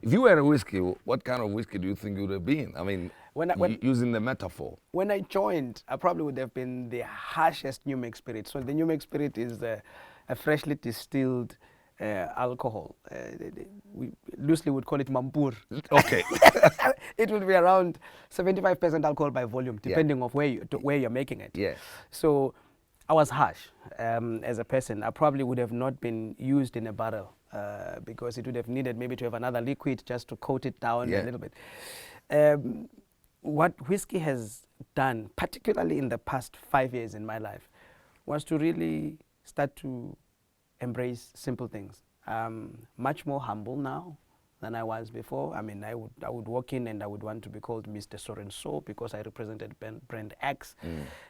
If you were a whiskey, what kind of whiskey do you think you would have been? I mean, using the metaphor. When I joined, I probably would have been the harshest New Make Spirit. So the New Make Spirit is a freshly distilled alcohol. We loosely would call it Mampur. Okay. It would be around 75% alcohol by volume, depending on where you're making it. Yeah. So I was harsh as a person. I probably would have not been used in a barrel because it would have needed maybe to have another liquid just to coat it down a little bit. What whiskey has done, particularly in the past 5 years in my life, was to really start to embrace simple things. Much more humble now than I was before. I mean, I would walk in and I would want to be called Mr. So-and-so because I represented brand X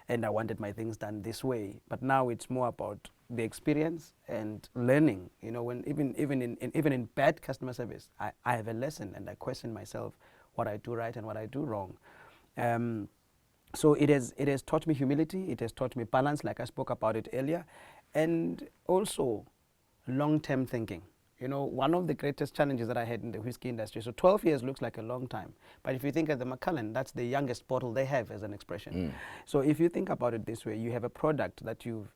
and I wanted my things done this way. But now it's more about the experience and learning. You know, when even in bad customer service, I have a lesson and I question myself what I do right and what I do wrong. So it has taught me humility, it has taught me balance, like I spoke about it earlier, and also long-term thinking. You know, one of the greatest challenges that I had in the whiskey industry, so 12 years looks like a long time, but if you think of the Macallan, that's the youngest bottle they have as an expression. So if you think about it this way, you have a product that you've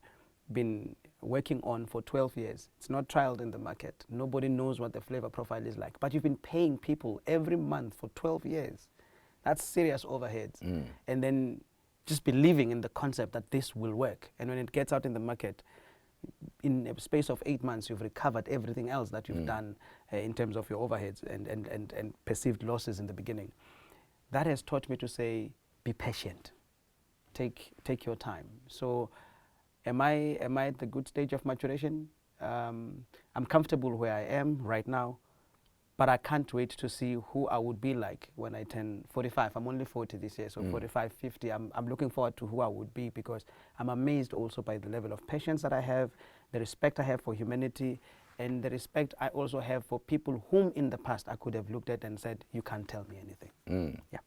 been working on for 12 years. It's not trialed in the market. Nobody knows what the flavor profile is like, but you've been paying people every month for 12 years. That's serious overheads. And then just believing in the concept that this will work. And when it gets out in the market, in a space of 8 months, you've recovered everything else that you've done in terms of your overheads and perceived losses in the beginning. That has taught me to say, be patient. Take your time. So am I at the good stage of maturation? I'm comfortable where I am right now, but I can't wait to see who I would be like when I turn 45. I'm only 40 this year, so 45, 50. I'm looking forward to who I would be because I'm amazed also by the level of patience that I have, the respect I have for humanity, and the respect I also have for people whom in the past I could have looked at and said, you can't tell me anything. Yeah.